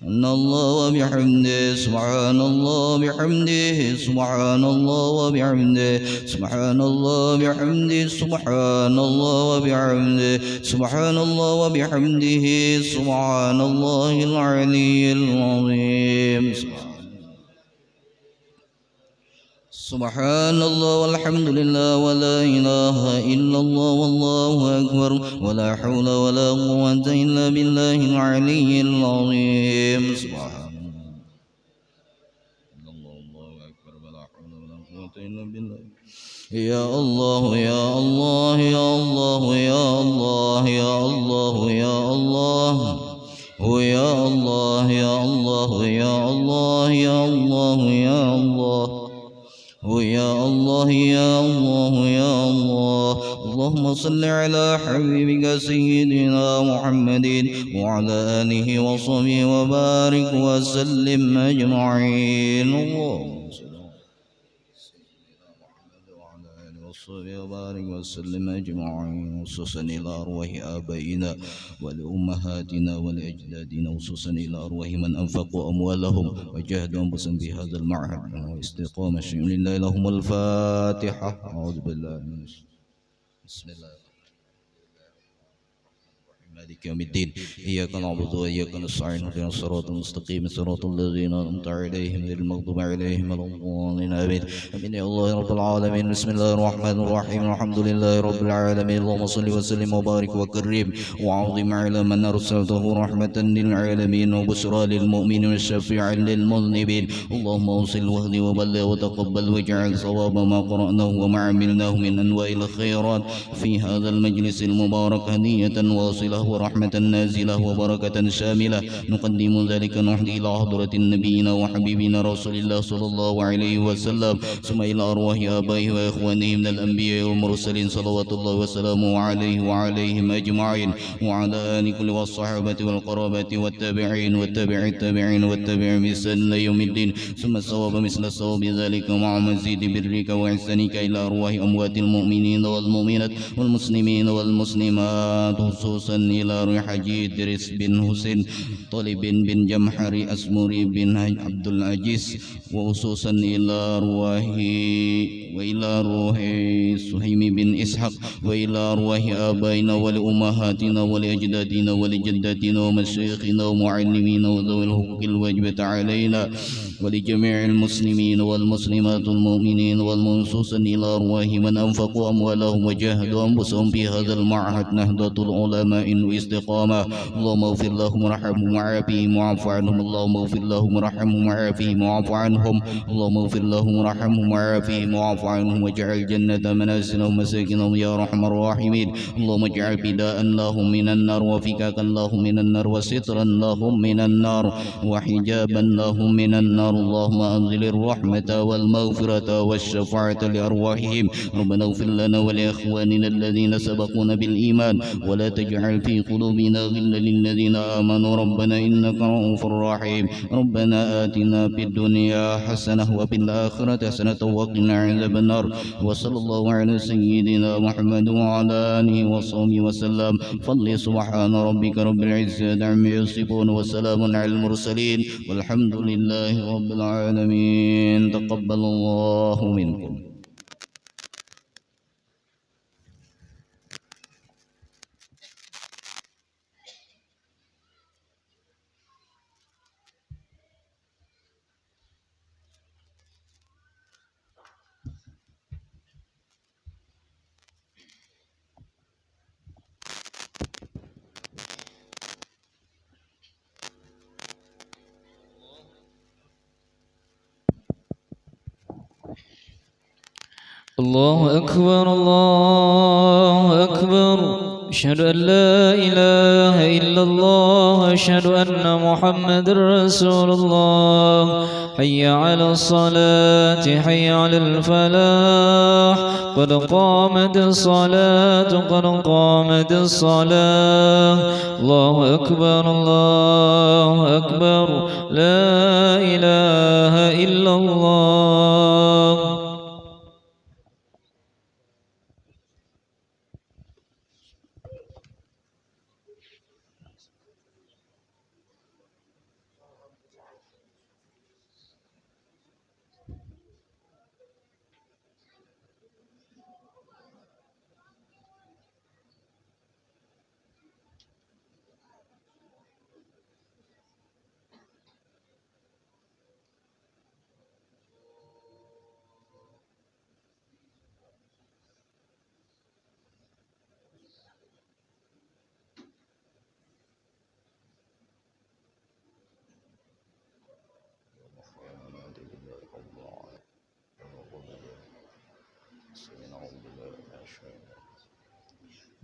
إن الله وبحمده سبحان الله بحمده سبحان الله وبحمده سبحان الله بحمده سبحان الله وبحمده سبحان الله وبحمده سبحان الله العلي العظيم سبحان الله والحمد لله ولا إله إلا الله والله أكبر ولا حول ولا قوة إلا بالله العلي العظيم سبحان الله أكبر ولا حول ولا قوة إلا بالله يا الله يا الله يا الله يا الله يا الله يا الله يا الله يا الله يا الله يا الله يا الله يا الله يا الله يا الله اللهم صل على حبيبك سيدنا محمد وعلى آله وصحبه وبارك وسلم أجمعين وبارك وسلم أجمعين خصوصا إلى أرواح آبائنا ولأمهاتنا ولأجدادنا خصوصا إلى أرواح من أنفقوا أموالهم وجاهدوا أنفسهم بهذا المعهد واستقامة شيء لله لهم الفاتحة أعوذ بالله من الشيطان بسم الله مالك يوم الدين إياك نعبد وإياك نستعين اهدنا الصراط المستقيم صراط الذين أنعمت عليهم غير المغضوب عليهم ولا الضالين آمين آمين يا الله رب العالمين بسم الله الرحمن الرحيم الحمد لله رب العالمين اللهم صل وسلم وبارك وكرم وعظم على من أرسلته رحمة للعالمين وبشرى للمؤمنين والشفيع للمذنبين اللهم أوصل واهد وبلغ وتقبل واجعل صواب ما قرأناه وما عملناه من أنواع الخيرات في هذا المجلس المبارك هدية واصلة ورحمة نازلة وبركة شاملة نقدم ذلك نحدي إلى حضرة نبينا وحبيبنا رسول الله صلى الله عليه وسلم ثم إلى أرواح آبائه وإخوانه من الأنبياء والمرسلين صلوات الله وسلامه عليه وعليهم أجمعين وعلى آل كل والصحابة والقرابة والتابعين والتابع التابعين والتابع بإحسان يوم الدين ثم الثواب مثل الثواب ذلك مع مزيد برك وإحسانك إلى أرواح أموات المؤمنين والمؤمنات والمسلمين والمسلمات خصوصا إلى روح حجي إدريس بن حسين طالب بن جمحري أسمري بن عبد العزيز وخصوصا إلى روح سهيم بن إسحاق وإلى أرواح آبائنا ولأمهاتنا ولأجدادنا ولجداتنا ومشايخنا ومعلمين وذوي الحقوق الواجبة علينا ولجميع المسلمين والمسلمات المؤمنين والمنصوصا إلى أرواح من أنفقوا أموالهم وجاهدوا أنفسهم في هذا المعهد نهضة العلماء واستقامة اللهم اغفر لهم وارحمهم وعافهم واعف عنهم اللهم اغفر لهم وارحمهم وعافهم واعف عنهم اللهم اغفر لهم وارحمهم وعافهم واعف عنهم واجعل الجنة منازلهم ومساكنهم يا أرحم الراحمين اللهم اجعل فداء لهم من النار وفكاكا لهم من النار وسترا لهم من النار وحجابا لهم من النار اللهم أنزل الرحمة والمغفرة والشفاعة لأرواحهم ربنا اغفر لنا ولإخواننا الذين سبقونا بالإيمان ولا تجعل في قلوبنا غلا للذين آمنوا ربنا إنك رؤوف رحيم ربنا آتنا في الدنيا حسنة وفي الآخرة حسنة وقنا عذاب النار وصلى الله على سيدنا محمد وعلى آله وصحبه وسلم فضل سبحان ربك رب العزة عما يصفون وسلام على المرسلين والحمد لله رب العالمين تقبل الله منكم الله أكبر الله أكبر أشهد أن لا إله إلا الله أشهد أن محمد رسول الله حي على الصلاة حي على الفلاح قد قامت الصلاة قد قامت الصلاة الله أكبر الله أكبر لا إله إلا الله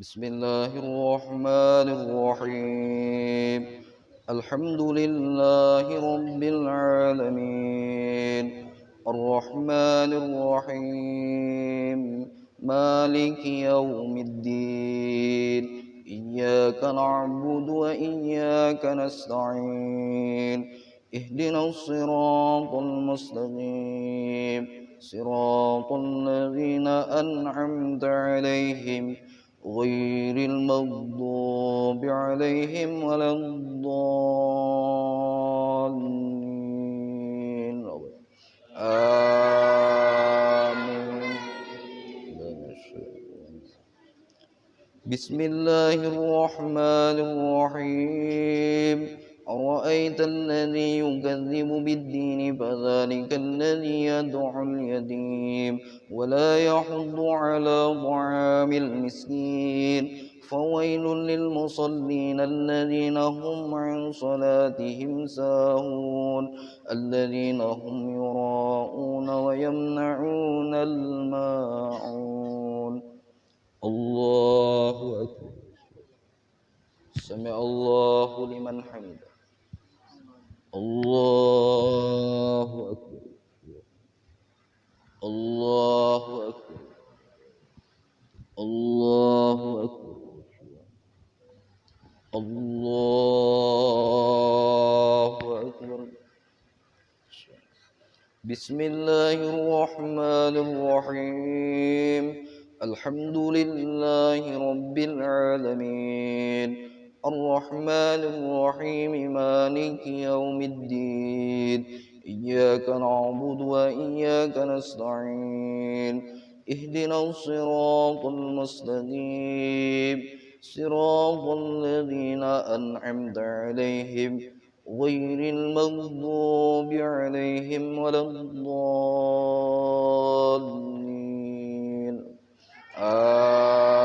بسم الله الرحمن الرحيم الحمد لله رب العالمين الرحمن الرحيم مالك يوم الدين إياك نعبد وإياك نستعين اهدنا الصراط المستقيم صراط الذين أنعمت عليهم غير المغضوب عليهم ولا الضالين آمين بسم الله الرحمن الرحيم أرأيت الذي يكذب بالدين فذلك الذي يدعو اليتيم ولا يحض على طعام المسكين فويل للمصلين الذين هم عن صلاتهم ساهون الذين هم يراءون ويمنعون الماعون الله أكبر سمع الله لمن حمده الله أكبر الله أكبر الله أكبر الله أكبر بسم الله الرحمن الرحيم الحمد لله رب العالمين الرحمن الرحيم مالك يوم الدين إياك نعبد وإياك نستعين اهدنا الصراط المستقيم صراط الذين أنعمت عليهم غير المغضوب عليهم ولا الضالين آمين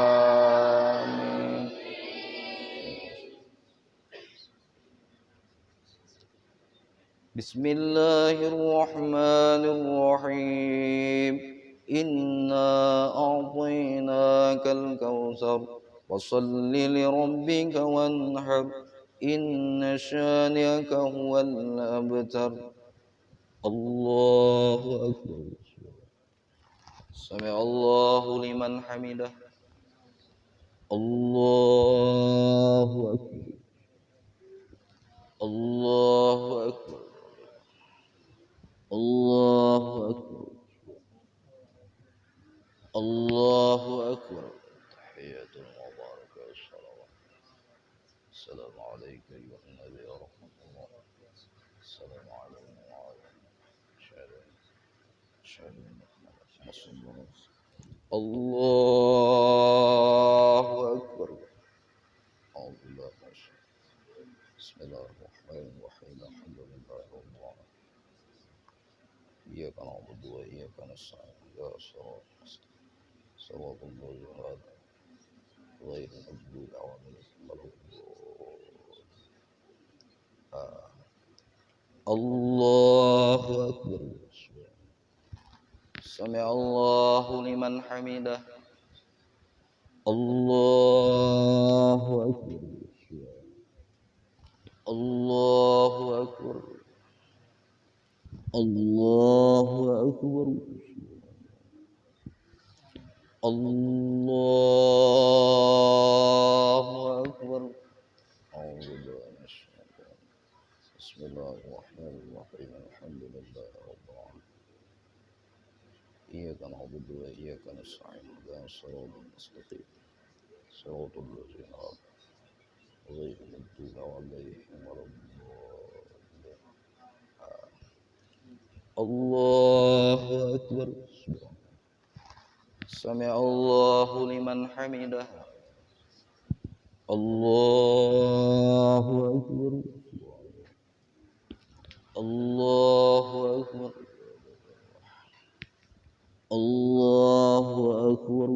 بسم الله الرحمن الرحيم إنا أعطيناك الكوثر وصل لربك وانحر إن شانئك هو الأبتر الله أكبر سمع الله لمن حمده الله أكبر الله أكبر الله أكبر الله أكبر تحية وبركة الصلوات السلام عليك أيها النبي ورحمة الله السلام علينا وعلى شهد محمد الله أكبر أعوذ بالله من الشيطان بسم الله الرحمن الرحيم الحمد لله رب العالمين إياك نعبد وإياك نستعين يا صراط المستقيم صراط الذين أنعمت غير المغضوب عليهم ولا الله أكبر سمع الله لمن حمده الله أكبر الله أكبر الله أكبر الله أكبر أعوذ بالله من الشيطان بسم الله الرحمن الرحيم الحمد لله رب العالمين إياك نعبد وإياك نستعين اهدنا الصراط المستقيم صراط الذين أنعمت غير المغضوب عليهم ولا الضالين الله أكبر سمع الله لمن حمده الله أكبر الله أكبر الله أكبر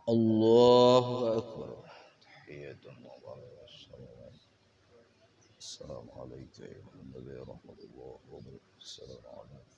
الله أكبر تحية وبركة الصلوات السلام عليك أيها النبي ورحمة الله وبركاته السلام عليكم